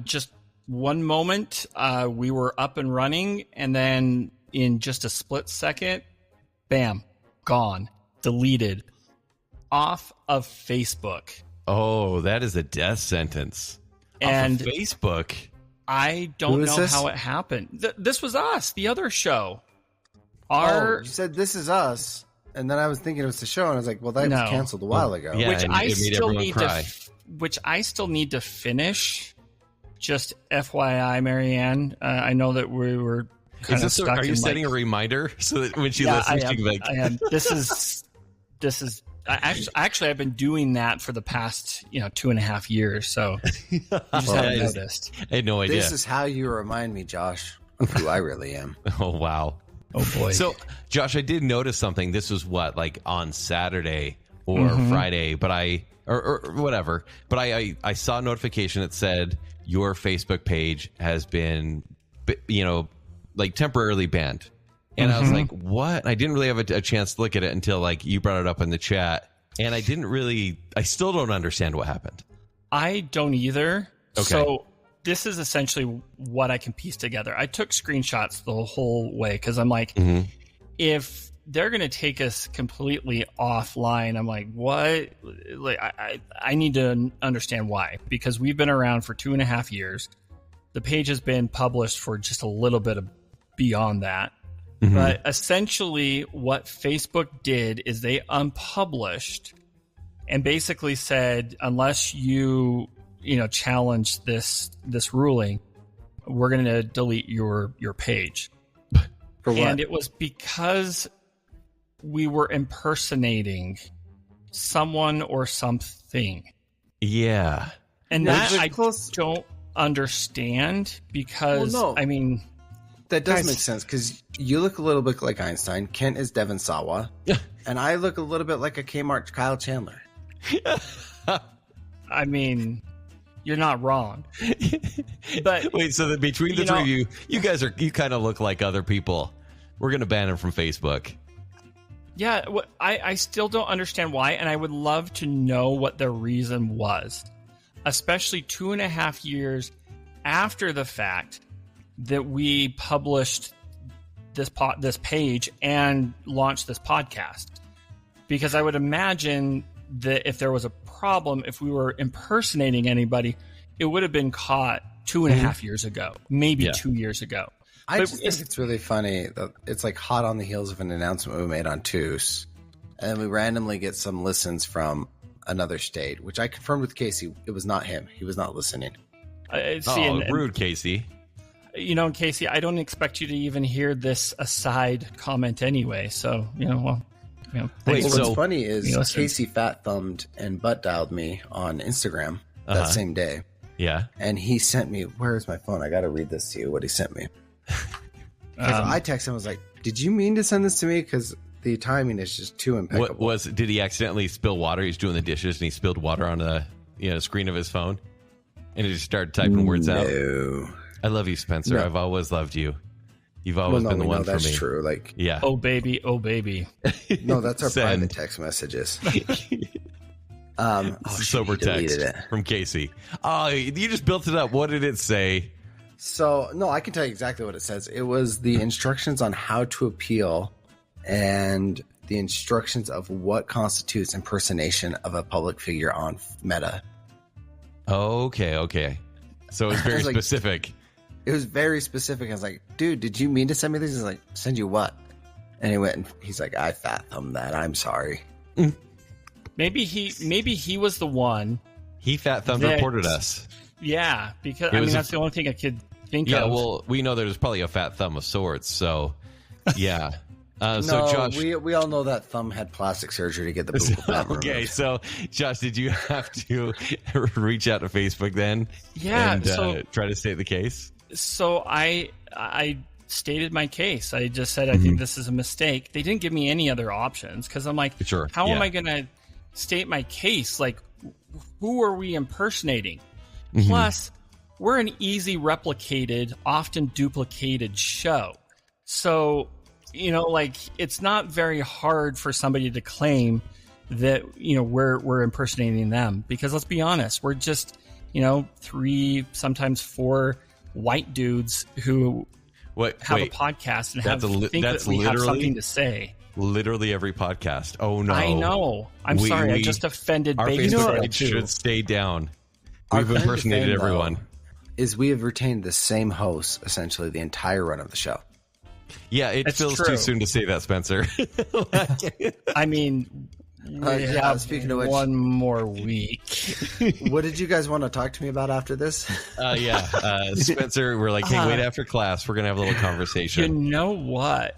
Just one moment, we were up and running, and then in just a split second, bam, gone, deleted, off of Facebook. Oh, that is a death sentence. And off of Facebook. I don't know how it happened. This was us, the other show. You said This Is Us, and then I was thinking it was the show, and I was like, well, that was canceled a while ago. Yeah, which I still need to finish. Just FYI, Marianne, I know that we were kind of stuck. Are you setting a reminder so that when she listens, she can I am. This is. Actually, I've been doing that for the past 2.5 years. So you just haven't noticed. I had no idea. This is how you remind me, Josh, of who I really am. Oh wow. Oh boy. So, Josh, I did notice something. This was like on Saturday or Friday, but or whatever. But I saw a notification that said your Facebook page has been, like temporarily banned. And I was like, what? I didn't really have a chance to look at it until like you brought it up in the chat. And I still don't understand what happened. I don't either. Okay. So this is essentially what I can piece together. I took screenshots the whole way because I'm like, if they're going to take us completely offline, I'm like, what? Like, I need to understand why, because we've been around for 2.5 years. The page has been published for just a little bit of beyond that. But essentially what Facebook did is they unpublished and basically said, unless you challenge this ruling, we're going to delete your page. For what? And it was because we were impersonating someone or something. Yeah. And that I don't understand because, I mean... That does make sense because you look a little bit like Einstein. Kent is Devon Sawa. And I look a little bit like a Kmart Kyle Chandler. I mean, you're not wrong. But wait, so that between the three of you, you kind of look like other people. We're going to ban him from Facebook. Yeah, I still don't understand why, and I would love to know what the reason was, especially 2.5 years after the fact that we published this page and launched this podcast. Because I would imagine that if there was a problem, if we were impersonating anybody, it would have been caught 2.5 years ago, maybe 2 years ago. I just think it's really funny that it's like hot on the heels of an announcement we made on Toos, and then we randomly get some listens from another state, which I confirmed with Casey. It was not him. He was not listening. Rude, Casey. Casey, I don't expect you to even hear this aside comment anyway. So, what's funny is Casey fat thumbed and butt dialed me on Instagram that same day. Yeah. And he sent me, where's my phone? I got to read this to you, what he sent me. I texted him, I was like, did you mean to send this to me? Because the timing is just too impeccable. Did he accidentally spill water? He's doing the dishes and he spilled water on the screen of his phone? And he just started typing words out? No. I love you, Spencer. No. I've always loved you. You've always been the one for me. That's true. Like, yeah. Oh baby, oh baby. No, that's our private text messages. Sober text from Casey. Oh, you just built it up. What did it say? So, no, I can tell you exactly what it says. It was the instructions on how to appeal and the instructions of what constitutes impersonation of a public figure on Meta. Okay. So it was very specific. It was very specific. I was like, dude, did you mean to send me this? He's like, send you what? And he went and he's like, I fat thumbed that. I'm sorry. Maybe he was the one. He fat thumbed reported us. Yeah, because that's the only thing I could think of. Yeah, well, we know there's probably a fat thumb of sorts. So, yeah. So Josh, we all know that thumb had plastic surgery to get the poop. Okay, so Josh, did you have to reach out to Facebook then? Yeah, and try to state the case. So I stated my case. I just said I think this is a mistake. They didn't give me any other options because I'm like, how am I going to state my case? Like, who are we impersonating? Plus, we're an easy replicated, often duplicated show. So, it's not very hard for somebody to claim that, we're impersonating them because let's be honest, we're just 3, sometimes 4 white dudes who have a podcast and that we have something to say. Literally every podcast. Oh no! I know. I'm sorry. I just offended. Our Facebook page should stay down. We've impersonated everyone. Is we have retained the same host essentially the entire run of the show. Yeah, it feels too soon to say that, Spencer. I mean, speaking of which, one more week. What did you guys want to talk to me about after this? Spencer, we're like, hey, wait after class. We're gonna have a little conversation. You know what?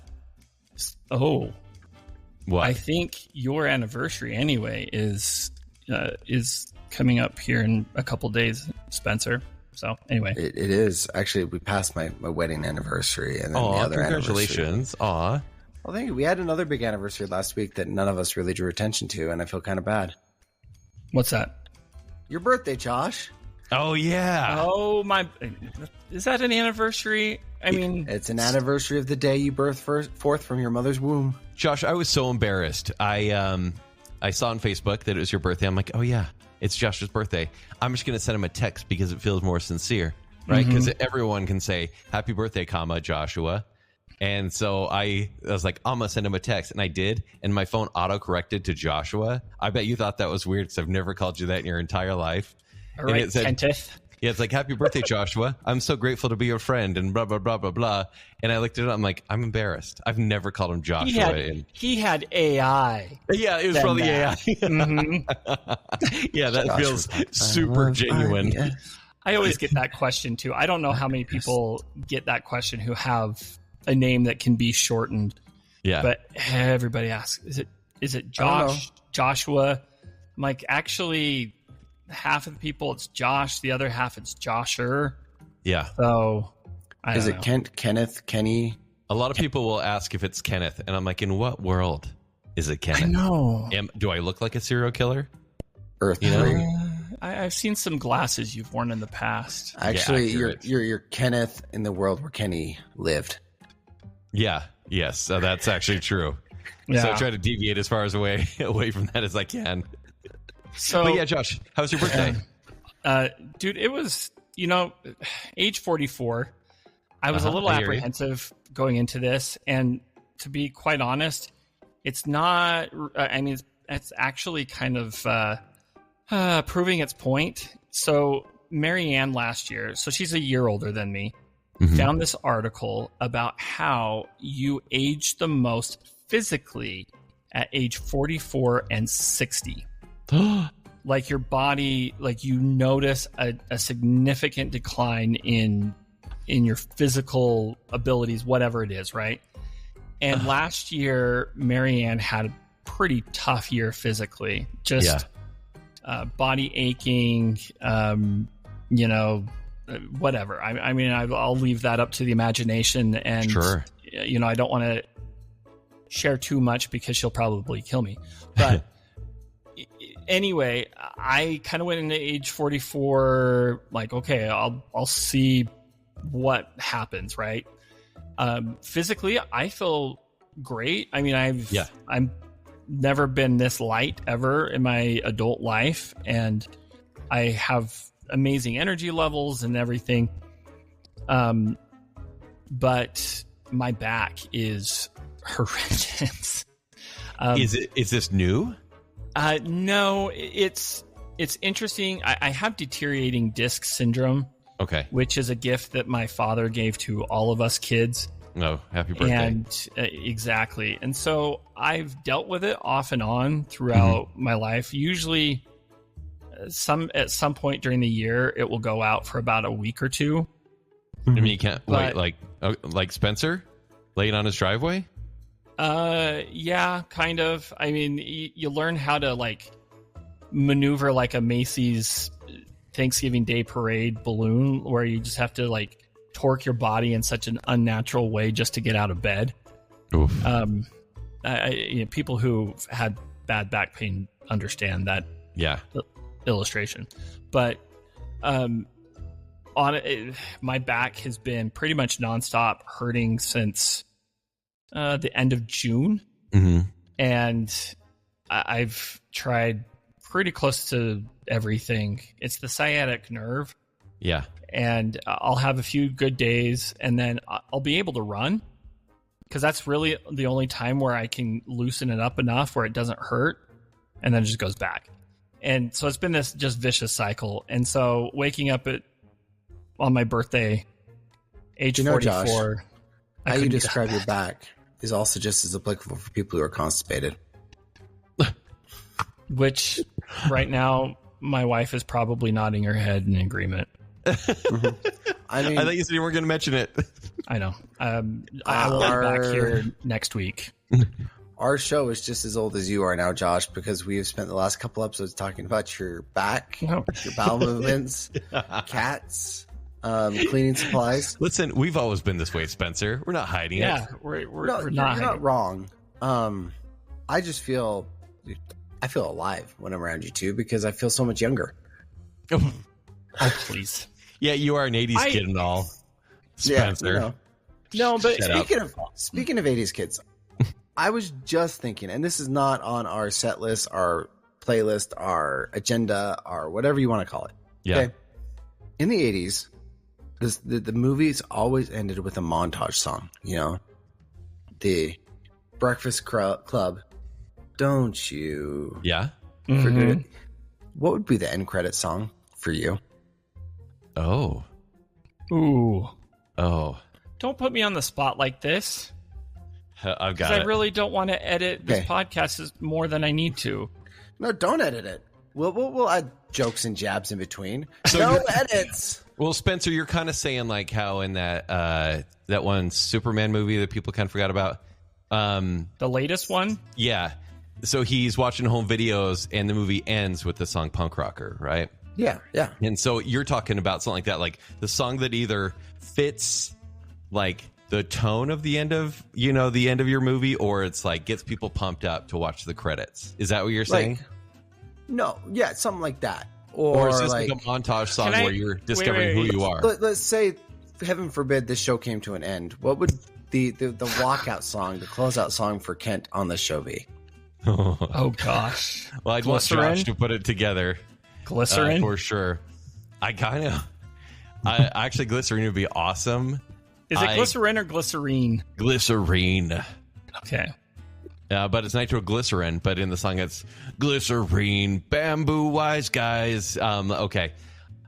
Oh, what? I think your anniversary anyway is coming up here in a couple days, Spencer. So anyway, it is actually, we passed my wedding anniversary and then the other congratulations. Aw. Well, thank you. We had another big anniversary last week that none of us really drew attention to, and I feel kind of bad. What's that? Your birthday, Josh. Oh yeah. Oh my! Is that an anniversary? I mean, it's an anniversary of the day you birthed forth from your mother's womb. Josh, I was so embarrassed. I saw on Facebook that it was your birthday. I'm like, oh yeah, it's Josh's birthday. I'm just gonna send him a text because it feels more sincere, right? Because everyone can say happy birthday, Joshua. And so I was like, I'm gonna send him a text, and I did, and my phone auto-corrected to Joshua. I bet you thought that was weird because I've never called you that in your entire life. All right, and it said, Kentith. Yeah, it's like, happy birthday, Joshua. I'm so grateful to be your friend, and blah, blah, blah, blah, blah. And I looked at it, I'm like, I'm embarrassed. I've never called him Joshua. He had AI. Yeah, it was probably AI. Yeah, that Joshua feels super genuine. Yeah. I always get that question, too. I don't know how many people get that question who have a name that can be shortened. Yeah. But everybody asks, is it Josh, Joshua? I'm like, actually, half of the people it's Josh, the other half it's Josher. Yeah. So is it Kenneth, Kenny? A lot of people will ask if it's Kenneth, and I'm like, in what world is it Kenneth? I know. Do I look like a serial killer? Earth, I've seen some glasses you've worn in the past. Actually, you're Kenneth in the world where Kenny lived. Yeah. Yes. So that's actually true. Yeah. So I try to deviate as far as away from that as I can. But yeah, Josh, how was your birthday? Dude, it was, age 44. I was a little apprehensive going into this. And to be quite honest, it's not, it's actually kind of proving its point. So Marianne last year, so she's a year older than me, found this article about how you age the most physically at age 44 and 60. Like your body, like you notice a significant decline in your physical abilities, whatever it is, right? And last year, Marianne had a pretty tough year physically. Just body aching, whatever. I mean, I'll leave that up to the imagination. And, I don't want to share too much because she'll probably kill me. But anyway, I kind of went into age 44, like, okay, I'll see what happens, right? Physically, I feel great. I mean, I'm never been this light ever in my adult life, and I have amazing energy levels and everything. But my back is horrendous. Is this new? No, it's interesting. I have deteriorating disc syndrome. Okay. Which is a gift that my father gave to all of us kids. Oh, happy birthday. And exactly. And so I've dealt with it off and on throughout my life. Usually at some point during the year, it will go out for about a week or two. I mean, you can't like Spencer laying on his driveway? Yeah, kind of. I mean, you learn how to like maneuver like a Macy's Thanksgiving Day parade balloon, where you just have to like torque your body in such an unnatural way just to get out of bed. Oof. People who had bad back pain understand that illustration. But my back has been pretty much nonstop hurting since the end of June. And I've tried pretty close to everything. It's the sciatic nerve. Yeah. And I'll have a few good days, and then I'll be able to run, because that's really the only time where I can loosen it up enough where it doesn't hurt, and then it just goes back. And so it's been this just vicious cycle. And so waking up on my birthday, age 44, Josh, how you describe your back is also just as applicable for people who are constipated. Which right now my wife is probably nodding her head in agreement. I mean, I thought you said you weren't going to mention it. I know. I will be back here next week. Our show is just as old as you are now, Josh, because we have spent the last couple episodes talking about your back, your bowel movements, cats, cleaning supplies. Listen, we've always been this way, Spencer. We're not hiding it. Yeah, we're You're not not wrong. I just feel alive when I'm around you two, because I feel so much younger. Oh, please. Yeah, you are an 80s kid and all, Spencer. Yeah, no, but speaking of 80s kids, I was just thinking, and this is not on our set list, our playlist, our agenda, or whatever you want to call it. Yeah. Okay? In the 80s, the movies always ended with a montage song. You know, the Breakfast Club. Don't you? Yeah. Forget it. What would be the end credit song for you? Oh. Ooh. Oh. Don't put me on the spot like this. I've got it. I really don't want to edit this podcast more than I need to. No, don't edit it. We'll add jokes and jabs in between. So no edits. Well, Spencer, you're kind of saying like how in that one Superman movie that people kind of forgot about. The latest one? Yeah. So he's watching home videos and the movie ends with the song Punk Rocker, right? Yeah, yeah. And so you're talking about something like that, like the song that either fits like the tone of the end of, the end of your movie, or it's like gets people pumped up to watch the credits. Is that what you're saying? No, yeah, something like that. Or is this like a montage song where you're discovering who you are? Let's say, heaven forbid, this show came to an end. What would the walkout song, the closeout song for Kent on the show be? Oh gosh. Well, I'd want Josh to put it together. Glycerin? For sure. Actually, Glycerin would be awesome. Is it glycerin or glycerine? Glycerine. Okay. But it's nitroglycerin, but in the song it's glycerine, bamboo wise guys. Okay.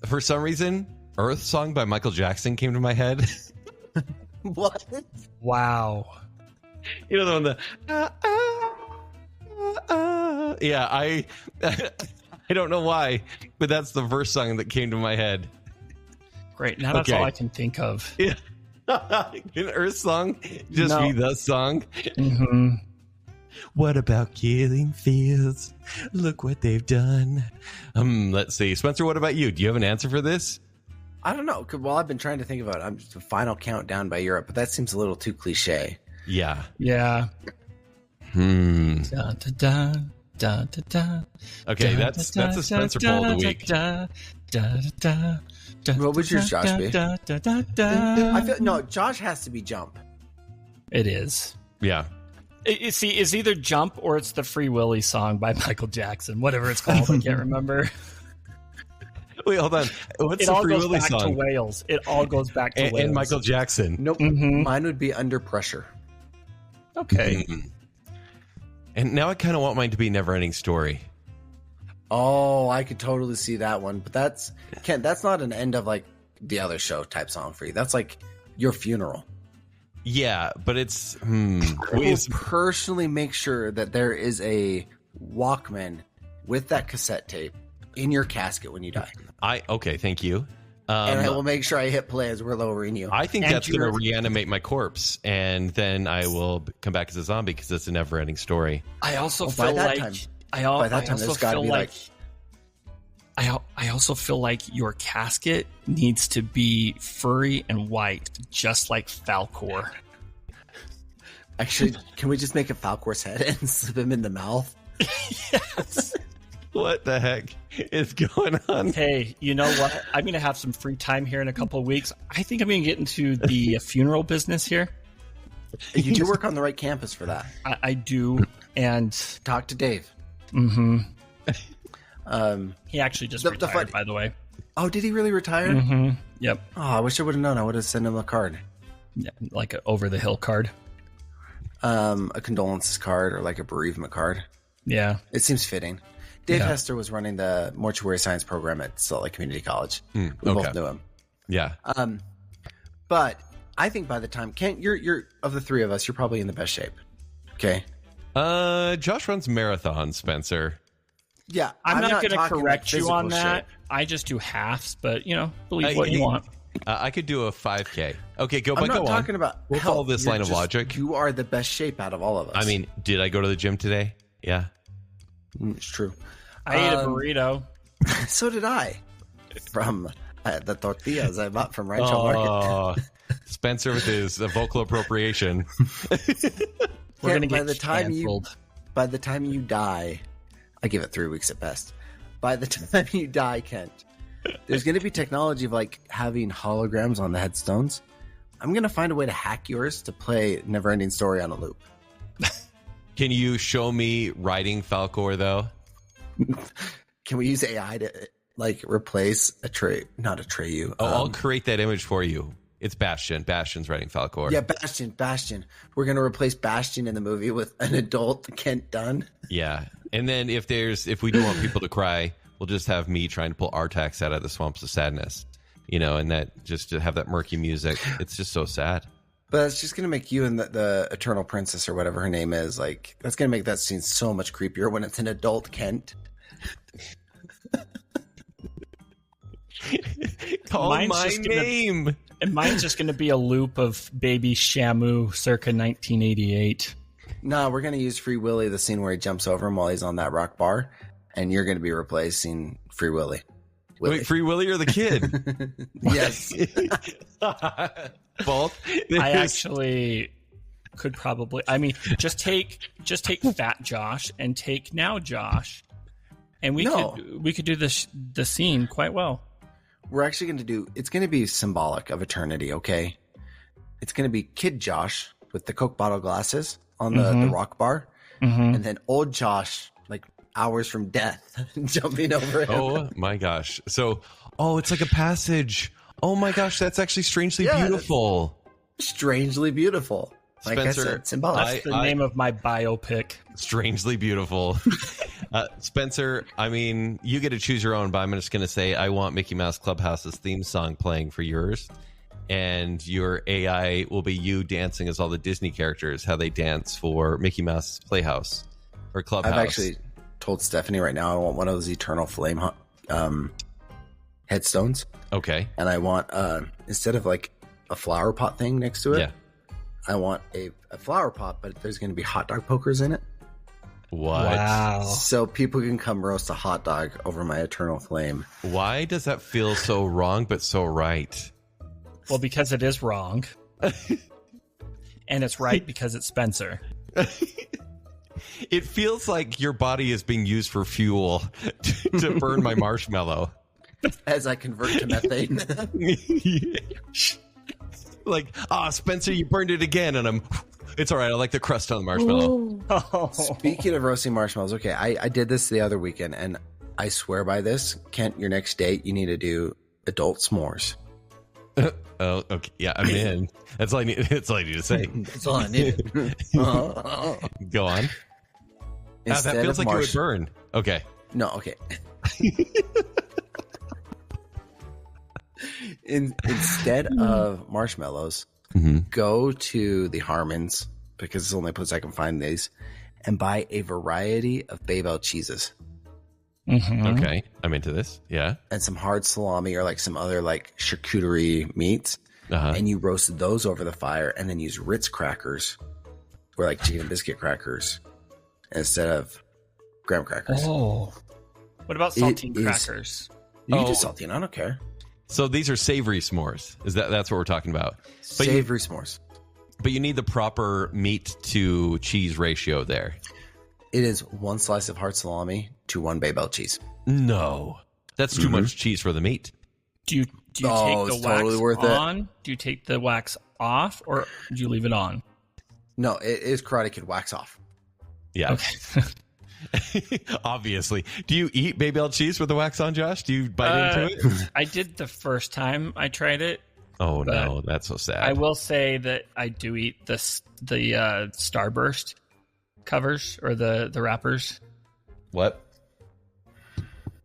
For some reason, Earth Song by Michael Jackson came to my head. What? Wow. You know the one yeah, I don't know why, but that's the first song that came to my head. Great. Now that's all I can think of. Yeah. Can Earth Song just be the song? Mm-hmm. What about Killing Fields? Look what they've done. Let's see. Spencer, what about you? Do you have an answer for this? I don't know. Well, I've been trying to think about it. I'm just a Final Countdown by Europe, but that seems a little too cliche. Yeah. Yeah. Da, da, da, da, da, okay, that's a Spencer poll of the week. What would yours, Josh, be? I feel Josh has to be Jump. It is. Yeah. It's either Jump or it's the Free Willy song by Michael Jackson, whatever it's called. I can't remember. Wait, hold on. What's the Free Willy song? It all goes back to Wales. It all goes back to Wales. And Michael Jackson. Nope. Mm-hmm. Mine would be Under Pressure. Okay. Mm-hmm. And now I kind of want mine to be Neverending Story. Oh, I could totally see that one. But that's not an end of like the other show type song for you. That's like your funeral. Yeah, but it's... I will personally make sure that there is a Walkman with that cassette tape in your casket when you die. Okay, thank you. And I will make sure I hit play as we're lowering you. I think that's going to reanimate my corpse, and then I will come back as a zombie because it's a never-ending story. I also feel like... By that time, there's got to be like... I also feel like your casket needs to be furry and white, just like Falcor. Actually, can we just make a Falcor's head and slip him in the mouth? Yes. What the heck is going on? Hey, you know what? I'm going to have some free time here in a couple of weeks. I think I'm going to get into the funeral business here. You do work on the right campus for that. I do. And talk to Dave. Mm-hmm. He actually just retired, by the way. Oh, did he really retire? Mm-hmm. Yep. Oh, I wish I would have known. I would have sent him a card. Yeah, like an over-the-hill card. A condolences card or like a bereavement card. Yeah. It seems fitting. Dave Hester was running the mortuary science program at Salt Lake Community College. We both knew him. Yeah. But I think by the time Kent, you're of the three of us, you're probably in the best shape. Okay. Josh runs marathons, Spencer. Yeah. I'm not going to correct you on that. Shape. I just do halves, but believe what you want. I could do a 5K. Okay, I'm not talking about we'll follow this line of logic. You are the best shape out of all of us. I mean, did I go to the gym today? Yeah. It's true. I ate a burrito. So did I. From the tortillas I bought from Rancho Market. Spencer with his vocal appropriation. We're going to get canceled. By the time you die, I give it 3 weeks at best. By the time you die, Kent, there's going to be technology of like having holograms on the headstones. I'm going to find a way to hack yours to play Neverending Story on a loop. Can you show me riding Falcor, though? Can we use AI to like replace not Atreyu? I'll create that image for you. It's Bastion. Bastion's riding Falcor. Yeah, Bastion. We're going to replace Bastion in the movie with an adult Kent Dunn. Yeah. And then if we do want people to cry, we'll just have me trying to pull Artax out of the swamps of sadness, and that just to have that murky music. It's just so sad. But it's just going to make you and the Eternal Princess or whatever her name is, like, that's going to make that scene so much creepier when it's an adult Kent. Call my name. And mine's just going to be a loop of baby Shamu circa 1988. No, we're going to use Free Willy, the scene where he jumps over him while he's on that rock bar, and you're going to be replacing Free Willy. Wait, Free Willy or the kid? Yes. Both? I actually could probably... I mean, just take Fat Josh and take Now Josh, and we could do the scene quite well. We're actually going to do... It's going to be symbolic of eternity, okay? It's going to be Kid Josh with the Coke bottle glasses on the rock bar, and then old Josh, like hours from death, jumping over him. Oh my gosh. So, it's like a passage. Oh my gosh, that's actually strangely beautiful. Strangely beautiful. Like Spencer, I said, symbolic. That's the name of my biopic. Strangely beautiful. Spencer, I mean, you get to choose your own, but I'm just going to say I want Mickey Mouse Clubhouse's theme song playing for yours. And your AI will be you dancing as all the Disney characters, how they dance for Mickey Mouse Playhouse or Clubhouse. I've actually told Stephanie right now I want one of those Eternal Flame headstones. Okay. And I want, instead of like a flower pot thing next to it, I want a flower pot, but there's going to be hot dog pokers in it. What? Wow. So people can come roast a hot dog over my Eternal Flame. Why does that feel so wrong but so right? Well, because it is wrong. And it's right because it's Spencer. It feels like your body is being used for fuel to burn my marshmallow. As I convert to methane. Like, Spencer, you burned it again. And it's all right. I like the crust on the marshmallow. Oh. Speaking of roasting marshmallows, okay, I did this the other weekend, and I swear by this. Kent, your next date, you need to do adult s'mores. Oh, okay. Yeah, I'm in. That's all I need. That's all I need to say. That's all I needed. Go on. That feels like it would burn. Okay. No, okay. Instead of marshmallows, go to the Harmons, because it's the only place I can find these, and buy a variety of Babel cheeses. Okay, I'm into this. Yeah. And some hard salami or like some other like charcuterie meats. And you roast those over the fire, and then use Ritz crackers or like chicken and biscuit crackers instead of graham crackers. Oh. What about saltine crackers? You can do saltine, I don't care. So these are savory s'mores. That's what we're talking about? Savory s'mores. But you need the proper meat to cheese ratio there. It is 1 slice of hard salami to 1 Babel cheese. No, that's too much cheese for the meat. Do you take the totally wax on? Do you take the wax off, or do you leave it on? No, it is Karate Kid wax off. Yeah. Okay. Obviously. Do you eat Babel cheese with the wax on, Josh? Do you bite into it? I did the first time I tried it. Oh no, that's so sad. I will say that I do eat the Starburst covers or the wrappers. What?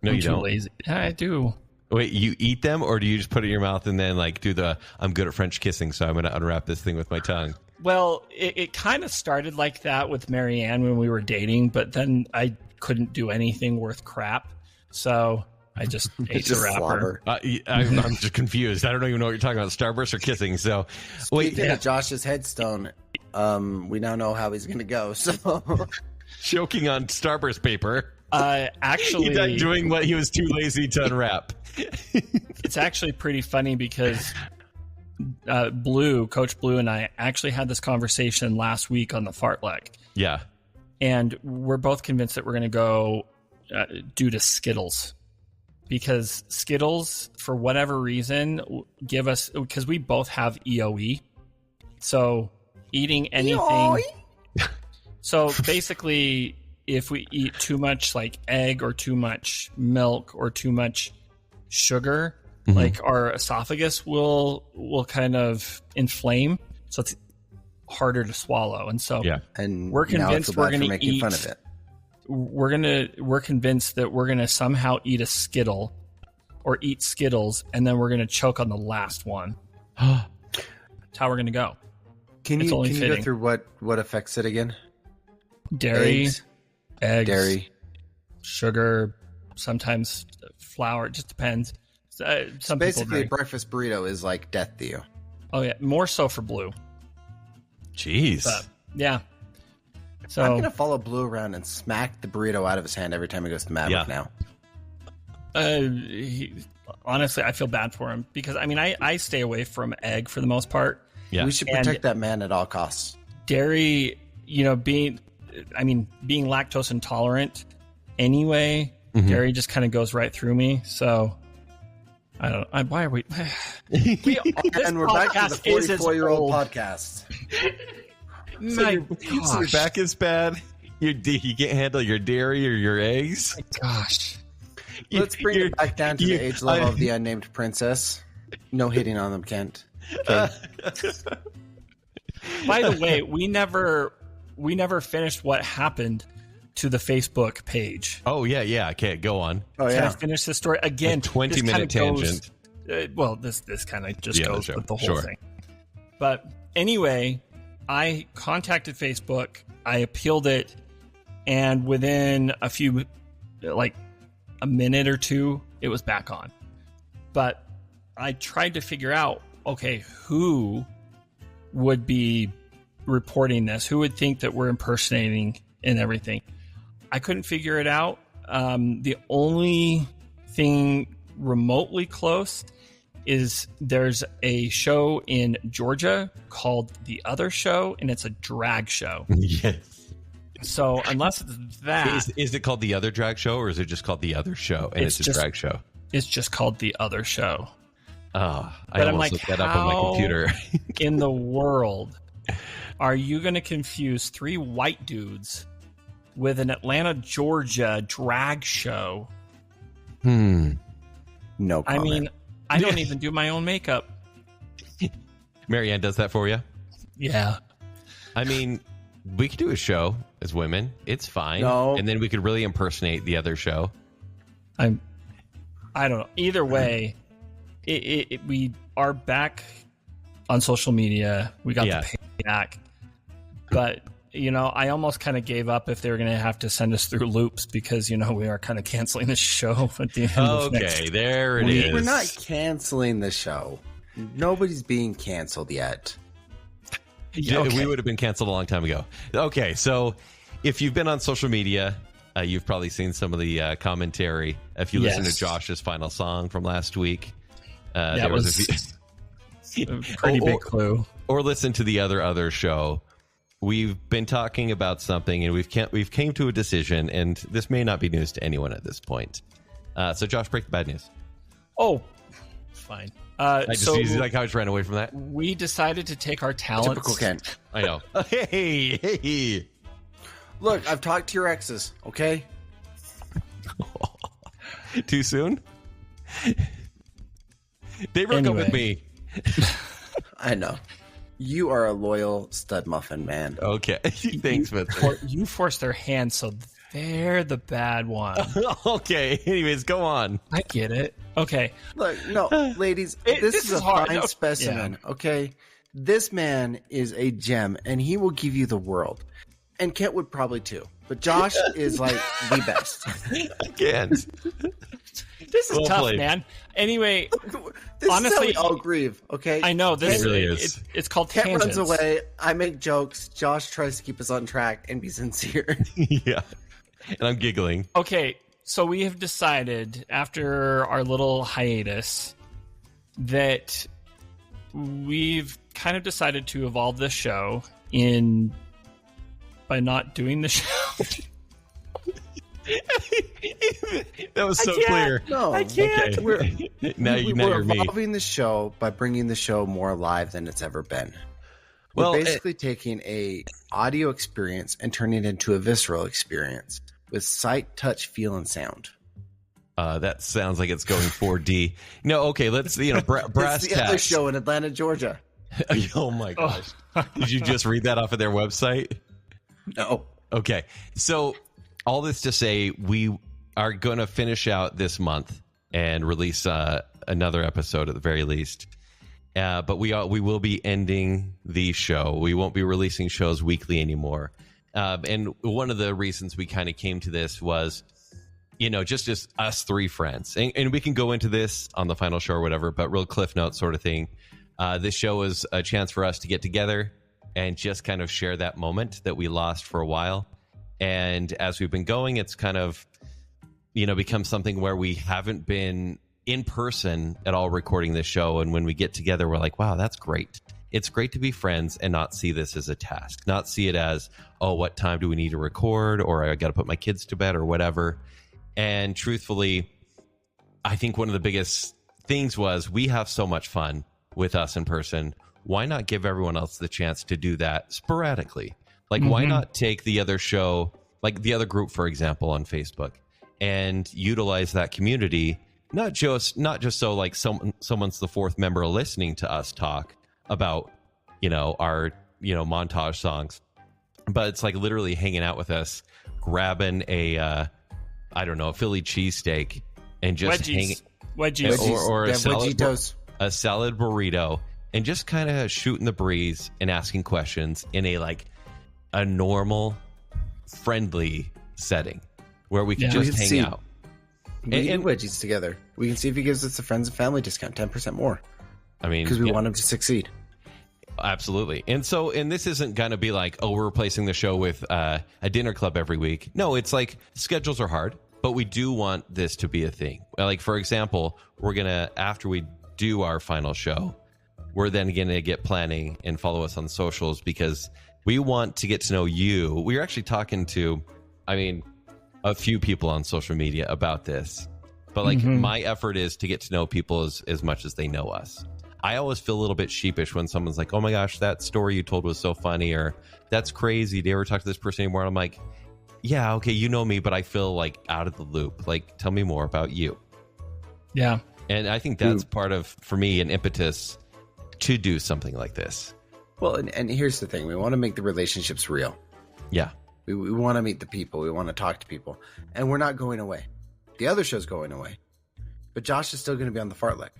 No, I'm you too don't. lazy. I do. Wait, you eat them, or do you just put it in your mouth and then like do the I'm good at French kissing, so I'm going to unwrap this thing with my tongue? Well, it kind of started like that with Marianne when we were dating, but then I couldn't do anything worth crap, so I just ate the wrapper. I'm just confused. I don't even know what you're talking about, Starburst or kissing. So, Speaking of Josh's headstone, we now know how he's going to go. So, choking on Starburst paper. Actually, he's not doing what he was too lazy to unwrap. It's actually pretty funny because Coach Blue and I actually had this conversation last week on the fartlek. Yeah. And we're both convinced that we're going to go due to Skittles. Because Skittles, for whatever reason, give us... Because we both have EOE. So eating anything... EOE? So basically, if we eat too much like egg or too much milk or too much sugar... Mm-hmm. Like our esophagus will kind of inflame, so it's harder to swallow. And so and we're convinced we're going to eat. Fun of it. We're convinced that we're going to somehow eat a Skittle or eat Skittles, and then we're going to choke on the last one. That's how we're going to go. Can you go through what affects it again? Dairy, eggs, dairy, sugar, sometimes flour. It just depends. Some basically, a breakfast burrito is like death to you. Oh yeah, more so for Blue. Jeez. But, yeah. So I'm gonna follow Blue around and smack the burrito out of his hand every time he goes to Maverick now. Honestly, I feel bad for him because I stay away from egg for the most part. Yeah. We should protect that man at all costs. Dairy, being lactose intolerant anyway, dairy just kind of goes right through me. So. I don't know. Why are we? And we're back to the 44-year-old podcast. So your back is bad. You can't handle your dairy or your eggs. My gosh. Let's bring it back down to the age level of the unnamed princess. No hitting on them, Kent. Okay. By the way, we never finished what happened to the Facebook page. Oh yeah. Okay, go on. Oh yeah. Can I finish this story again? 20-minute tangent. This kind of just goes with the whole thing. But anyway, I contacted Facebook. I appealed it, and within a minute or two, it was back on. But I tried to figure out, okay, who would be reporting this? Who would think that we're impersonating and everything? I couldn't figure it out. The only thing remotely close is there's a show in Georgia called The Other Show, and it's a drag show. Yes. So unless it's that... Is it called The Other Drag Show, or is it just called The Other Show, and it's a drag show? It's just called The Other Show. Oh, I almost looked that up on my computer. In the world are you going to confuse three white dudes with an Atlanta, Georgia drag show? No comment. I mean, I don't even do my own makeup. Marianne does that for you? Yeah. I mean, we could do a show as women. It's fine. No. And then we could really impersonate The Other Show. I don't know. Either way, we are back on social media. We got the payback. But, I almost kind of gave up if they were going to have to send us through loops because, we are kind of canceling the show at the end of next Okay, there it is. We're not canceling the show. Nobody's being canceled yet. Okay. We would have been canceled a long time ago. Okay, so if you've been on social media, you've probably seen some of the commentary. If you listen to Josh's final song from last week, there was a pretty big clue. Or listen to the other show. We've been talking about something, and we've came to a decision, and this may not be news to anyone at this point. So, Josh, break the bad news. Oh, fine. I just like how I just ran away from that. We decided to take our talents. Typical Kent. I know. Hey. Look, I've talked to your exes, okay? Too soon? They broke up with me. I know. You are a loyal stud muffin, man. Okay. Thanks, Spencer. You forced their hand, so they're the bad one. Okay. Anyways, go on. I get it. Okay. Look, no, ladies, this is a hard. fine specimen, okay? This man is a gem, and he will give you the world. And Kent would probably too. But Josh is like the best. I can't. This is tough, played. man. Anyway, This honestly, is how we all grieve, okay? I know this It really is. It's called Kent tangents. runs away. I make jokes. Josh tries to keep us on track and be sincere. Yeah. And I'm giggling. Okay, so we have decided after our little hiatus that we've kind of decided to evolve this show by not doing the show. That was so can't. clear. No, I can't. Okay. Now we're you're me. evolving the show by bringing the show more alive than it's ever been. We're Well, basically taking a audio experience and turning it into a visceral experience with sight, touch, feel, and sound. That sounds like it's going 4D. No, okay, let's, brass It's the other tacks. show in Atlanta, Georgia. Oh my gosh. Did you just read that off of their website? No. Okay. So all this to say, we are going to finish out this month and release another episode at the very least. But we will be ending the show. We won't be releasing shows weekly anymore. And one of the reasons we kind of came to this was, just as us three friends. And we can go into this on the final show or whatever, but real cliff notes sort of thing. This show is a chance for us to get together and just kind of share that moment that we lost for a while. And as we've been going, it's kind of, become something where we haven't been in person at all recording this show. And when we get together, we're like, wow, that's great. It's great to be friends and not see this as a task, not see it as, oh, what time do we need to record? Or I got to put my kids to bed or whatever. And truthfully, I think one of the biggest things was we have so much fun with us in person. Why not give everyone else the chance to do that sporadically? Like, why not take the other show, like the other group, for example, on Facebook, and utilize that community, not just so like someone's the fourth member listening to us talk about, our, montage songs, but it's like literally hanging out with us, grabbing a Philly cheesesteak and just wedgies, or a salad, Wedgitos. a salad burrito, and just kind of shooting the breeze and asking questions in a normal, friendly setting where we can just hang out. We can do wedgies together. We can see if he gives us a friends and family discount, 10% more. I mean, because we want him to succeed. Absolutely. And this isn't going to be like, oh, we're replacing the show with a dinner club every week. No, it's like schedules are hard, but we do want this to be a thing. Like, for example, we're going to, after we do our final show, we're then going to get planning and follow us on socials because we want to get to know you. We're actually talking to, a few people on social media about this. But my effort is to get to know people as much as they know us. I always feel a little bit sheepish when someone's like, oh my gosh, that story you told was so funny, or that's crazy. Do you ever talk to this person anymore? And I'm like, yeah, okay, you know me, but I feel like out of the loop. Like, tell me more about you. Yeah. And I think that's part of, for me, an impetus to do something like this. Well, and here's the thing. We want to make the relationships real. Yeah. We want to meet the people. We want to talk to people. And we're not going away. The other show's going away. But Josh is still going to be on the Fartlek.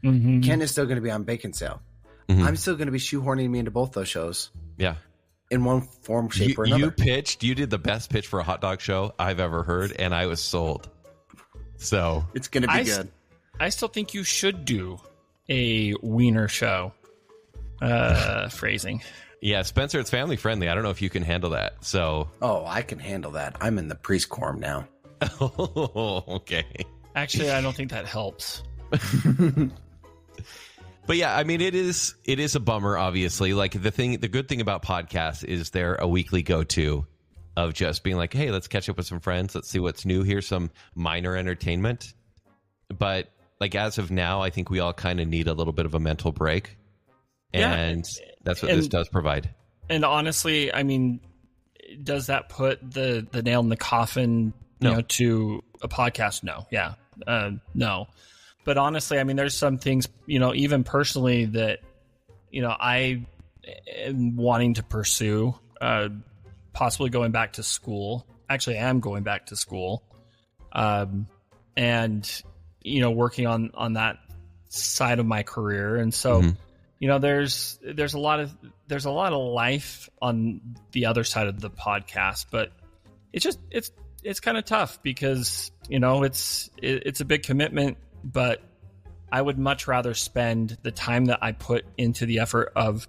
Ken is still going to be on Baconsale. I'm still going to be shoehorning me into both those shows. Yeah. In one form, shape, or another. You did the best pitch for a hot dog show I've ever heard, and I was sold. So it's going to be good. I still think you should do a wiener show. Phrasing. Yeah, Spencer, it's family friendly. I don't know if you can handle that. So. Oh, I can handle that. I'm in the priest quorum now. Oh, okay. Actually, I don't think that helps. But yeah, it is a bummer, obviously. Like the good thing about podcasts is they're a weekly go-to of just being like, hey, let's catch up with some friends. Let's see what's new. Here's some minor entertainment. But like as of now, I think we all kind of need a little bit of a mental break. And that's what this does provide. And honestly, does that put the nail in the coffin, to a podcast? No. Yeah. No. But honestly, I mean, there's some things, even personally that, I am wanting to pursue, possibly going back to school. Actually, I am going back to school. And, working on that side of my career. And so, there's a lot of life on the other side of the podcast, but it's kind of tough because, it's a big commitment, but I would much rather spend the time that I put into the effort of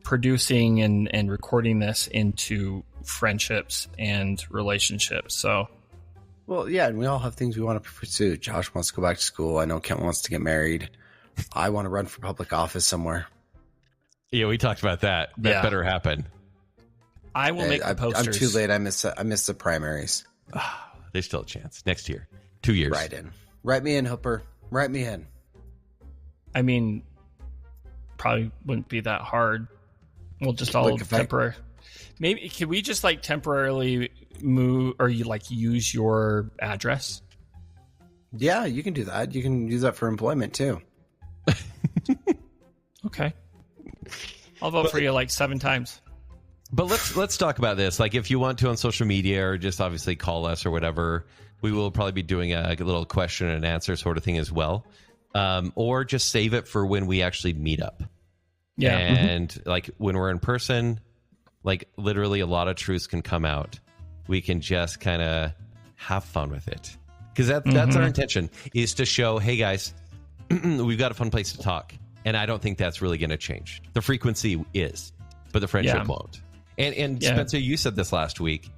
producing and recording this into friendships and relationships. So, well, yeah, and we all have things we want to pursue. Josh wants to go back to school. I know Kent wants to get married. I want to run for public office somewhere. Yeah, we talked about that. That better happen. I will make the posters. I'm too late. I missed the primaries. There's still a chance. Next year. 2 years. Write me in, Hooper. Write me in. I mean, probably wouldn't be that hard. We'll just all temporary. Maybe can we just temporarily move or use your address? Yeah, you can do that. You can use that for employment too. Okay. I'll vote for you 7 times. But let's talk about this. If you want to on social media or just obviously call us or whatever, we will probably be doing a little question and answer sort of thing as well. Or just save it for when we actually meet up. Yeah. And when we're in person, literally a lot of truths can come out. We can just kind of have fun with it. Because that's our intention, is to show, hey guys, we've got a fun place to talk. And I don't think that's really going to change. The frequency is, but the friendship won't. And Spencer, you said this last week.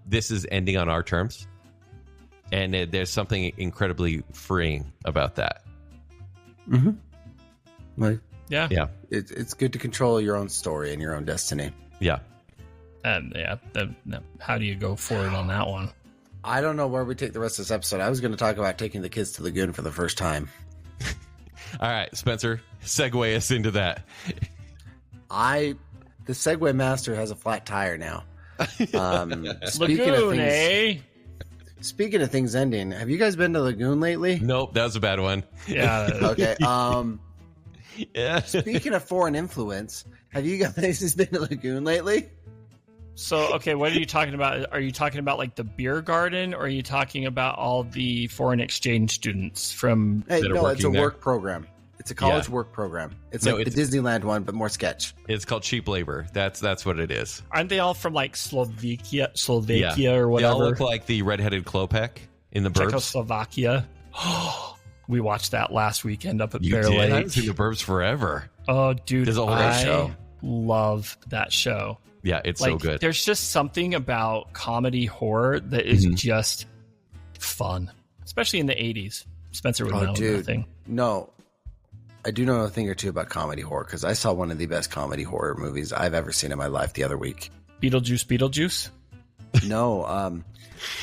This is ending on our terms. And there's something incredibly freeing about that. Mm-hmm. Yeah. It's good to control your own story and your own destiny. Yeah. And how do you go forward on that one? I don't know where we take the rest of this episode. I was going to talk about taking the kids to Lagoon for the first time. All right, Spencer, segue us into that. The Segway Master has a flat tire now. Speaking of things ending, have you guys been to Lagoon lately? Nope, that was a bad one. Yeah. Okay. Yeah. Speaking of foreign influence, have you guys been to Lagoon lately? So, okay, what are you talking about? Are you talking about the beer garden, or are you talking about all the foreign exchange students from? Hey, no, it's a there? Work program. It's a college work program. It's the Disneyland one, but more sketch. It's called cheap labor. That's what it is. Aren't they all from Slovakia or whatever? They all look like the redheaded Klopek in the Burbs. Czechoslovakia. We watched that last weekend up at Bear Lake. Lake. I haven't seen the Burbs forever. Oh, dude, There's a whole show. Love that show. Yeah, it's so good. There's just something about comedy horror that is just fun, especially in the 80s. Spencer would know nothing. No, I do know a thing or two about comedy horror because I saw one of the best comedy horror movies I've ever seen in my life the other week. Beetlejuice? No,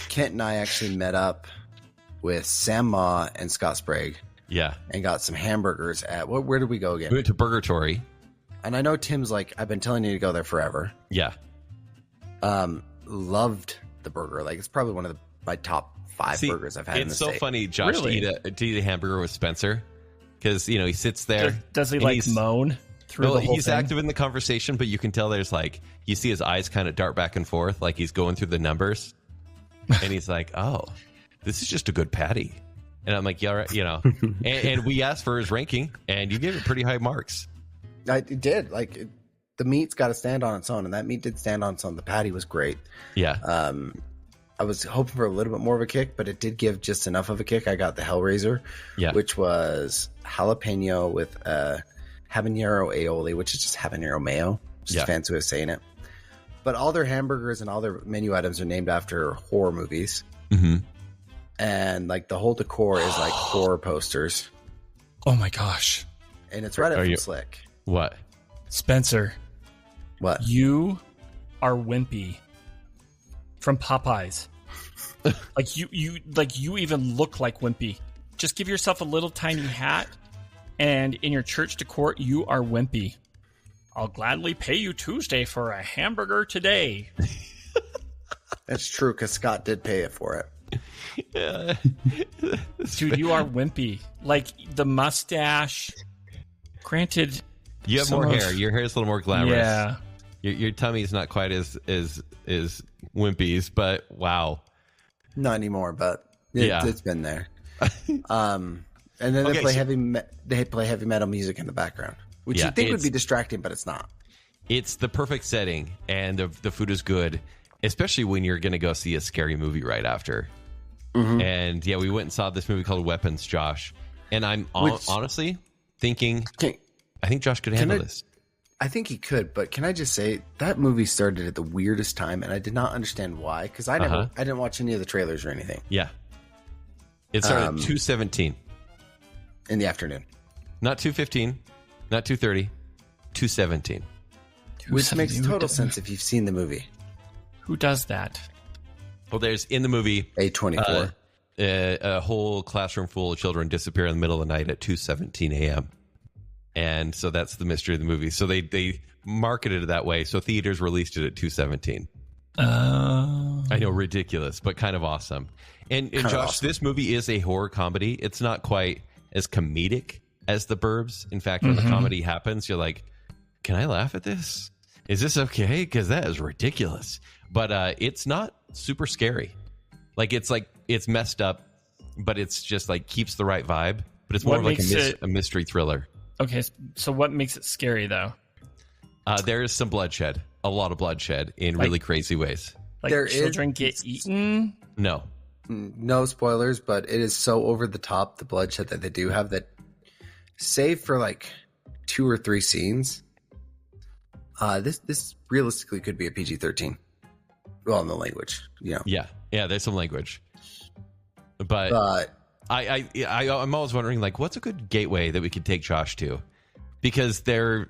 Kent and I actually met up with Sam Ma and Scott Sprague. Yeah. And got some hamburgers at, where did we go again? We went to Burgatory. And I know Tim's I've been telling you to go there forever. Yeah. Loved the burger. It's probably one of my top 5 burgers I've had in the state. It's so funny, Josh, to eat a hamburger with Spencer. Because, he sits there. Does he moan through the whole he's thing? active in the conversation, but you can tell there's you see his eyes kind of dart back and forth, he's going through the numbers. And he's like, oh, this is just a good patty. And I'm like, yeah, right, and we asked for his ranking, and you gave it pretty high marks. I did. The meat's got to stand on its own, and that meat did stand on its own. The patty was great. Yeah. I was hoping for a little bit more of a kick, but it did give just enough of a kick. I got the Hellraiser, which was jalapeno with habanero aioli, which is just habanero mayo. Just a fancy way of saying it. But all their hamburgers and all their menu items are named after horror movies. Mm-hmm. And the whole decor is horror posters. Oh my gosh. And it's right up from Slick. What? Spencer. What? You are wimpy from Popeyes. you even look like wimpy. Just give yourself a little tiny hat, and in your church decor, you are wimpy. I'll gladly pay you Tuesday for a hamburger today. That's true, because Scott did pay it for it. Yeah. Dude, you are wimpy. Like the mustache. Granted, You have more hair. Your hair is a little more glamorous. Yeah. Your tummy is not quite as wimpy's, but wow. Not anymore, but it's been there. And then they play heavy metal music in the background, which you think would be distracting, but it's not. It's the perfect setting, and the food is good, especially when you're going to go see a scary movie right after. Mm-hmm. And we went and saw this movie called Weapons, Josh. And I'm honestly thinking, I think Josh could handle this. I think he could, but can I just say that movie started at the weirdest time, and I did not understand why, because I didn't watch any of the trailers or anything. Yeah, it started at 2:17 in the afternoon, not 2:15, not 2:30, 2:17, which makes total sense if you've seen the movie. Who does that? Well, there's in the movie A24. A whole classroom full of children disappear in the middle of the night at 2:17 a.m. And so that's the mystery of the movie. So they marketed it that way. So theaters released it at 2:17. I know, ridiculous, but kind of awesome. And Josh, awesome. This movie is a horror comedy. It's not quite as comedic as The Burbs. In fact, when the comedy happens, you're like, can I laugh at this? Is this okay? Because that is ridiculous. But it's not super scary. It's messed up, but it's just like keeps the right vibe. But it's more of like a mystery thriller. Okay, so what makes it scary, though? There is some bloodshed. A lot of bloodshed in really crazy ways. Like children get eaten? No spoilers, but it is so over the top, the bloodshed that they do have, that save for like 2 or 3 scenes, this realistically could be a PG-13. Well, in the language, Yeah, there's some language. But I'm always wondering, like, what's a good gateway that we could take Josh to? Because there's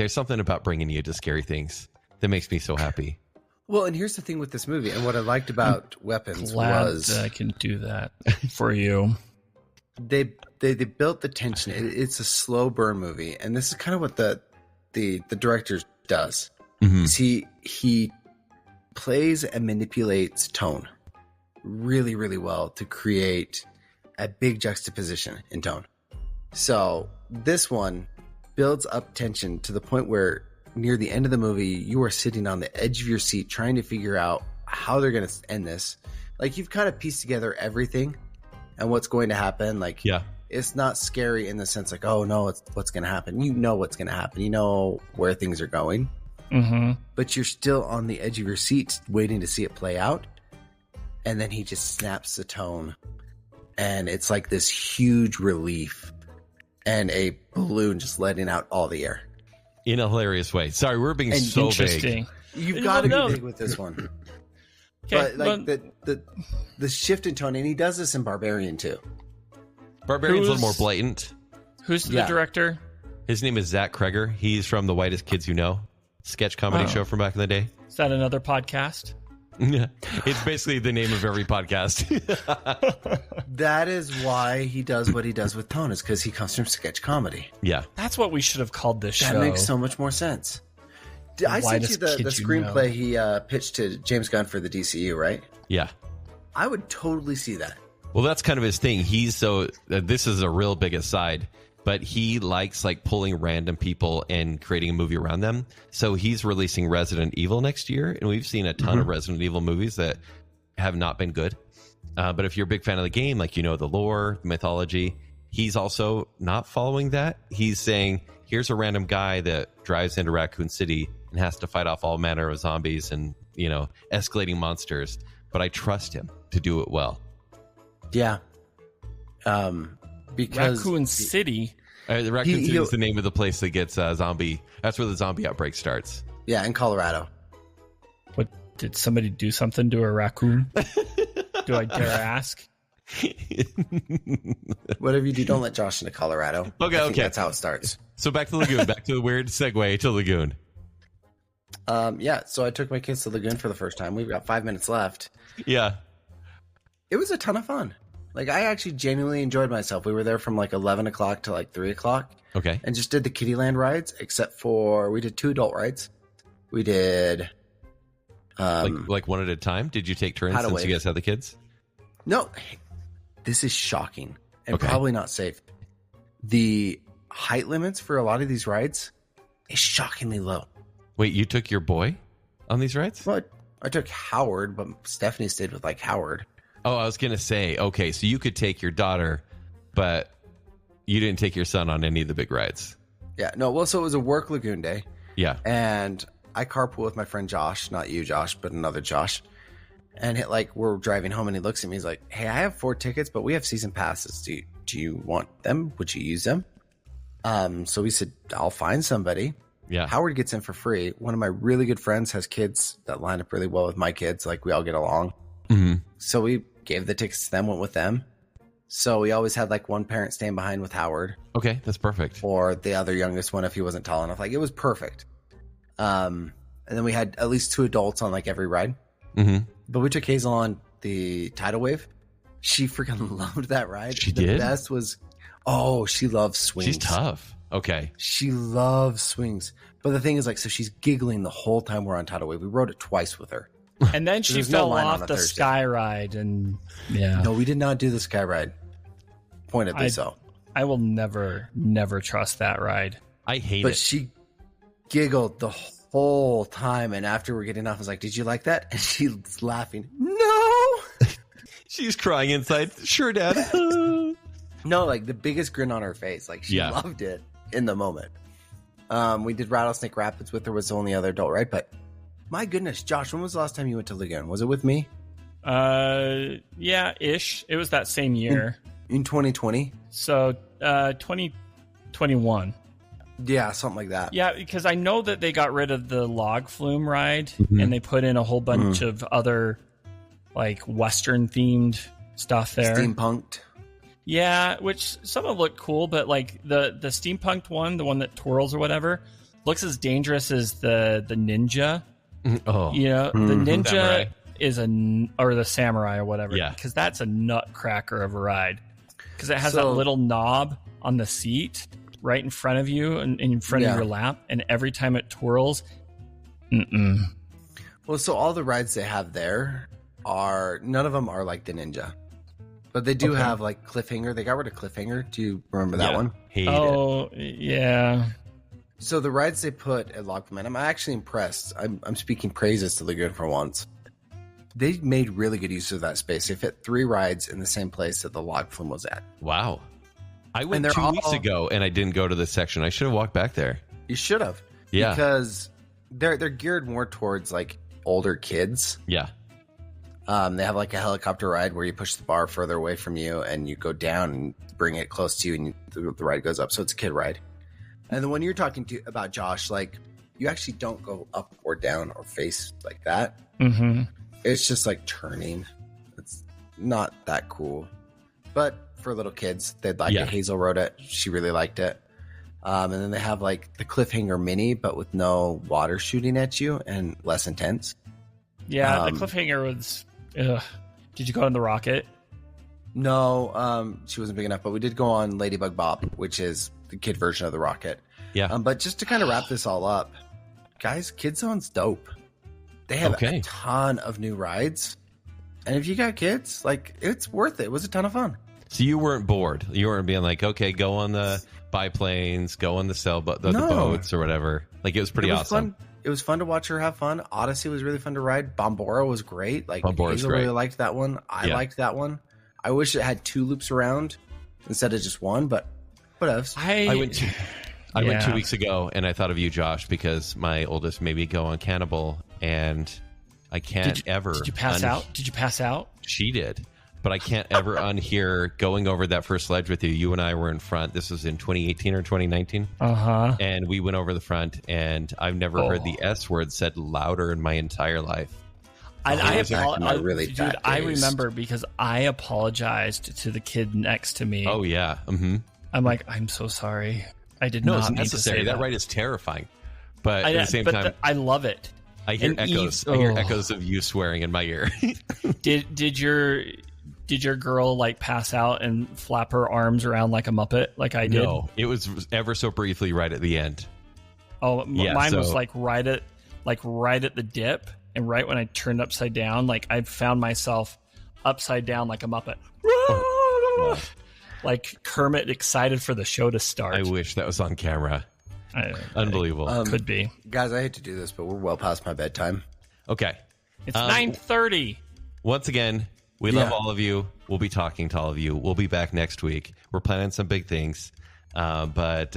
something about bringing you to scary things that makes me so happy. Well, and here's the thing with this movie, and what I liked about Weapons was that I can do that for you. They built the tension. It's a slow burn movie, and this is kind of what the director does. Mm-hmm. He plays and manipulates tone really, really well to create a big juxtaposition in tone. So this one builds up tension to the point where near the end of the movie, you are sitting on the edge of your seat trying to figure out how they're going to end this. Like, you've kind of pieced together everything and what's going to happen. Like, it's not scary in the sense like, oh no, it's what's going to happen. You know what's going to happen. You know where things are going. Mm-hmm. But you're still on the edge of your seat waiting to see it play out. And then he just snaps the tone. And it's like this huge relief and a balloon just letting out all the air. In a hilarious way. Sorry, we're being so vague. You've got to be big with this one. Okay, but like the shift in tone, and he does this in Barbarian too. Barbarian's a little more blatant. Who's the director? His name is Zach Kreger. He's from The Whitest Kids You Know, sketch comedy show from back in the day. Is that another podcast? Yeah, it's basically the name of every podcast. That is why he does what he does with tone, is because he comes from sketch comedy. Yeah. That's what we should have called this show. That makes so much more sense. I sent you the screenplay he pitched to James Gunn for the DCU, right? Yeah. I would totally see that. Well, that's kind of his thing. This is a real big aside, but he likes like pulling random people and creating a movie around them. So he's releasing Resident Evil next year, and we've seen a ton of Resident Evil movies that have not been good. But if you're a big fan of the game, like, the lore, the mythology, he's also not following that. He's saying, here's a random guy that drives into Raccoon City and has to fight off all manner of zombies and, escalating monsters. But I trust him to do it well. Yeah. Because Raccoon City. The Raccoon City is the name of the place that gets zombie. That's where the zombie outbreak starts. Yeah, in Colorado. What, did somebody do something to a raccoon? Do I dare ask? Whatever you do, don't let Josh into Colorado. Okay. That's how it starts. So back to Lagoon. Back to the weird segue to Lagoon. So I took my kids to Lagoon for the first time. We've got 5 minutes left. Yeah. It was a ton of fun. Like, I actually genuinely enjoyed myself. We were there from like 11 o'clock to like 3 o'clock. Okay. And just did the Kittyland rides, except for we did 2 adult rides. We did... like one at a time? Did you take turns since you guys had the kids? No. This is shocking and Okay. probably not safe. The height limits for a lot of these rides is shockingly low. Wait, you took your boy on these rides? Well, I took Howard, but Stephanie stayed with like Howard. Oh, I was going to say, okay, so you could take your daughter, but you didn't take your son on any of the big rides. Yeah, no, well, so it was a work Lagoon day. Yeah. And I carpool with my friend Josh, not you, Josh, but another Josh. And we're driving home and he looks at me, he's like, hey, I have 4 tickets, but we have season passes. Do you want them? Would you use them? So we said, I'll find somebody. Yeah. Howard gets in for free. One of my really good friends has kids that line up really well with my kids. Like, we all get along. Mm-hmm. So we gave the tickets to them, went with them. So we always had like one parent staying behind with Howard. Okay, that's perfect. Or the other youngest one if he wasn't tall enough. Like, it was perfect. And then we had at least 2 adults on like every ride. Mm-hmm. But we took Hazel on the tidal wave. She freaking loved that ride. She did? The best was, she loves swings. She's tough. Okay. She loves swings. But the thing is, like, so she's giggling the whole time we're on tidal wave. We rode it twice with her. And then she There's no fell line on off a the Thursday. sky ride, and yeah. No, we did not do the sky ride. Pointedly so. I will never trust that ride. I hate But it. she giggled the whole time. And after we're getting off, I was like, did you like that? And she's laughing. No! She's crying inside. Sure, Dad. No, like the biggest grin on her face. Like, she loved it in the moment. We did Rattlesnake Rapids with her, was the only other adult, right? But my goodness, Josh, when was the last time you went to Lagoon? Was it with me? Yeah, ish. It was that same year. In 2020? So, 2021. Yeah, something like that. Yeah, because I know that they got rid of the log flume ride and they put in a whole bunch of other like Western themed stuff there. Steampunked. Yeah, which some of them look cool, but like the steampunked one, the one that twirls or whatever, looks as dangerous as the ninja. Oh, You know, the ninja Samurai. is or the samurai or whatever. Yeah. Because that's a nutcracker of a ride. Because it has that So- little knob on the seat right in front of you and in front of your lap. And every time it twirls, Well, so all the rides they have there none of them are like the Ninja. But they do have like Cliffhanger. They got rid of Cliffhanger. Do you remember that one? Hate it. Oh, yeah. So the rides they put at Log Flume, and I'm actually impressed. I'm speaking praises to Lagoon for once. They made really good use of that space. They fit 3 rides in the same place that the Log Flume was at. Wow. I went they're 2 weeks all- ago and I didn't go to this section. I should have walked back there. You should have. Yeah. Because they're geared more towards like older kids. Yeah. They have like a helicopter ride where you push the bar further away from you and you go down and bring it close to you and the ride goes up. So it's a kid ride. And the one you're talking about, Josh, like you actually don't go up or down or face like that. Mm-hmm. It's just like turning. It's not that cool. But for little kids, they'd like it. Hazel rode it. She really liked it. And then they have like the Cliffhanger Mini, but with no water shooting at you and less intense. Yeah, the cliffhanger was... Ugh. Did you go on the rocket? No, she wasn't big enough, but we did go on Ladybug Bop, which is the kid version of the rocket. Yeah. But just to kind of wrap this all up, guys, Kid Zone's dope. They have a ton of new rides. And if you got kids, like, it's worth it. It was a ton of fun. So you weren't bored. You weren't being like, okay, go on the biplanes, go on the the boats or whatever. Like, it was pretty awesome. Fun. It was fun to watch her have fun. Odyssey was really fun to ride. Bombora was great. Like, Bombora's Hazel great. really liked that one. I liked that one. I wish it had 2 loops around instead of just 1, but what else? I went 2 weeks ago, and I thought of you, Josh, because my oldest made me go on Cannibal, and I can't ever. Did you pass out? Did you pass out? She did, but I can't ever unhear going over that first ledge with you. You and I were in front. This was in 2018 or 2019. Uh-huh. And we went over the front, and I've never heard the S word said louder in my entire life. I days. remember because I apologized to the kid next to me. Oh, yeah. Mm-hmm. I'm like, I'm so sorry. I did No, not it's mean to necessary. say That ride is terrifying. But at the same time, I love it. I hear And echoes. Eve- I hear echoes of you swearing in my ear. Did your Did your girl like pass out and flap her arms around like a Muppet like I did? No, it was ever so briefly right at the end. Oh, mine was like right at the dip, and right when I turned upside down, like I found myself upside down like a Muppet. Oh, like Kermit excited for the show to start. I wish that was on camera. Unbelievable. Could be. Guys, I hate to do this, but we're well past my bedtime. Okay. It's 9:30. Once again, we love all of you. We'll be talking to all of you. We'll be back next week. We're planning some big things. But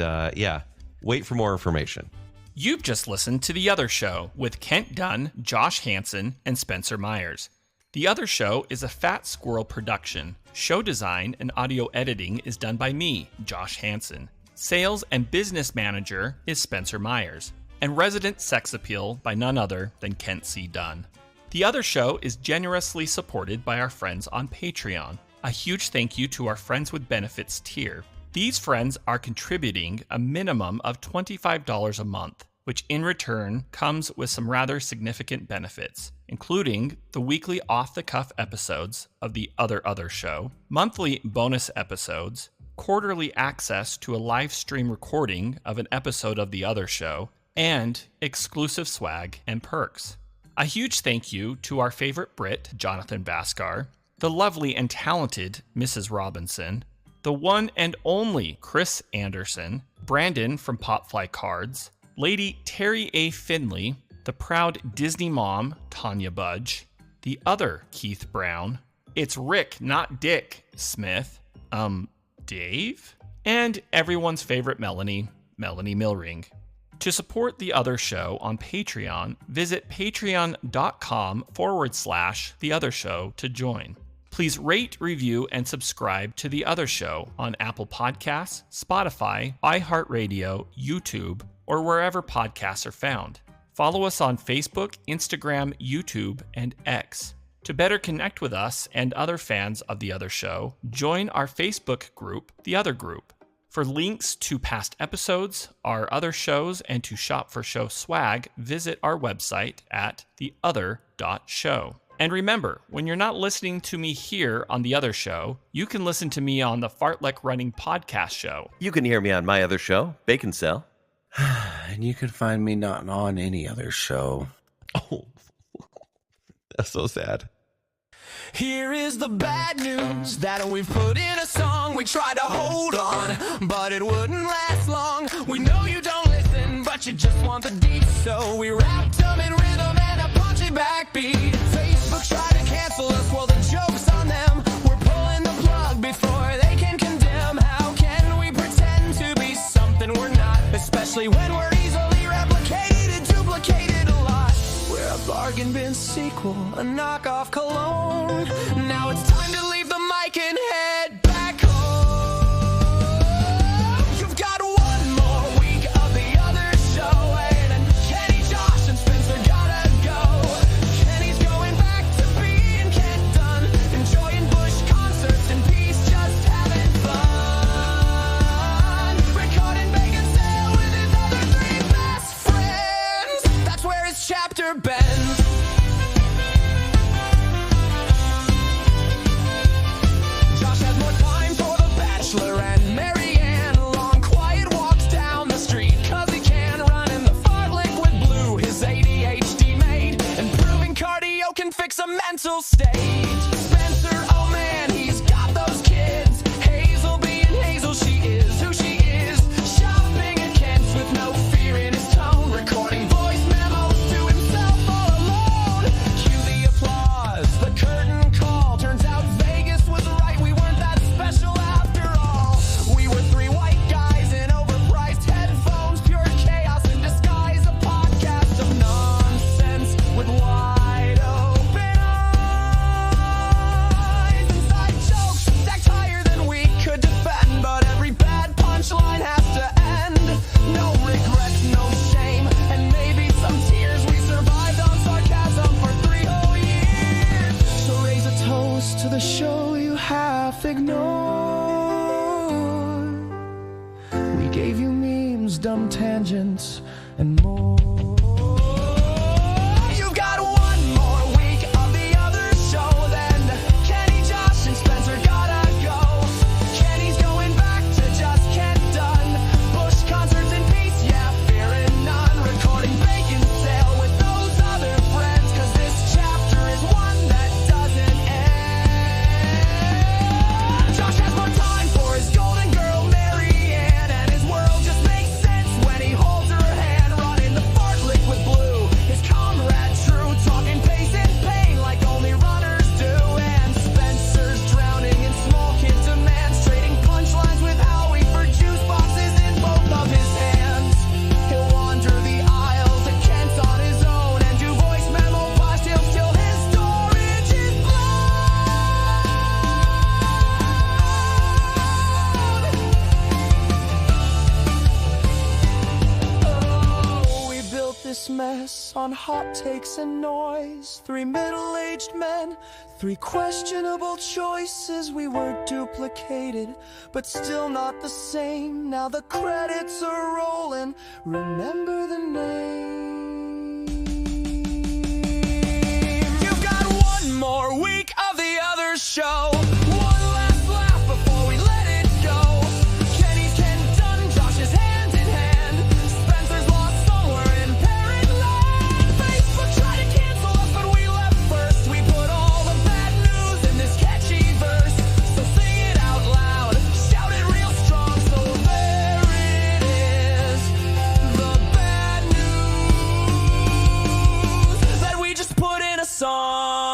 wait for more information. You've just listened to The Other Show with Kent Dunn, Josh Hansen, and Spencer Myers. The Other Show is a Fat Squirrel production. Show design and audio editing is done by me, Josh Hansen. Sales and business manager is Spencer Myers. And resident sex appeal by none other than Kent C. Dunn. The Other Show is generously supported by our friends on Patreon. A huge thank you to our Friends with Benefits tier. These friends are contributing a minimum of $25 a month, which in return comes with some rather significant benefits, including the weekly off-the-cuff episodes of The Other Show, monthly bonus episodes, quarterly access to a live stream recording of an episode of The Other Show, and exclusive swag and perks. A huge thank you to our favorite Brit, Jonathan Bhaskar, the lovely and talented Mrs. Robinson, the one and only Chris Anderson, Brandon from Popfly Cards, Lady Terry A. Finley, the proud Disney mom, Tanya Budge, the other Keith Brown, it's Rick, not Dick, Smith, Dave, and everyone's favorite Melanie Milring. To support The Other Show on Patreon, visit patreon.com/The Other Show to join. Please rate, review, and subscribe to The Other Show on Apple Podcasts, Spotify, iHeartRadio, YouTube, or wherever podcasts are found. Follow us on Facebook, Instagram, YouTube, and X. To better connect with us and other fans of The Other Show, join our Facebook group, The Other Group. For links to past episodes, our other shows, and to shop for show swag, visit our website at theother.show. And remember, when you're not listening to me here on The Other Show, you can listen to me on the Fartlek Running podcast show. You can hear me on my other show, Baconsale. And you can find me not on any other show. Oh, that's so sad. Here is the bad news that we've put in a song. We tried to hold on, but it wouldn't last long. We know you don't listen, but you just want the deep, so we wrapped them in rhythm and a punchy backbeat. Facebook tried to cancel us, well the joke's on them. We're pulling the plug before they can condemn. How can we pretend to be something we're not, especially when we're easily replicated, duplicated a lot. We're a bargain bin sequel, a knockoff cologne. Now it's time to leave the mic and head back home. You've got one more week of The Other Show, and Kenny, Josh, and Spencer gotta go. Kenny's going back to being Kent Dunn, enjoying Bush concerts in peace, just having fun. Recording Baconsale with his other three best friends. That's where his chapter bends. Josh has more time for The Bachelor and Marianne. Long, quiet walks down the street, cause he can run in the fartlek with Blue, his ADHD mate, and proving cardio can fix a mental state. Spencer, oh man, he's got those kids. Hazel being Hazel, she is who she is. Shopping at Kent's with no fear in his tone. Recording voice memos to himself all alone. Cue the applause, the curtain call. Turns out Vegas was right, we weren't that special after all. We were three white guys in overpriced headphones. Pure chaos in disguise, a podcast of nonsense with wide open eyes. Inside jokes stacked higher than we could defend, but every bad punchline has to end. No regrets, no shame, and maybe some tears. We survived on sarcasm for 3 whole years. So raise a toast to the show you half ignored. We gave you memes, dumb tangents, and more. You've got one more week of The Other Show, then Kenny, Josh, on hot takes and noise. 3 middle-aged men, 3 questionable choices. We were duplicated, but still not the same. Now the credits are rolling. Remember the name. You've got one more week of the other show. One last laugh before we let it go. Kenny's Ken done, Josh is hand in hand. Spencer's lost somewhere in parent land. Facebook tried to cancel us, but we left first. We put all the bad news in this catchy verse. So sing it out loud, shout it real strong. So there it is, the bad news that we just put in a song.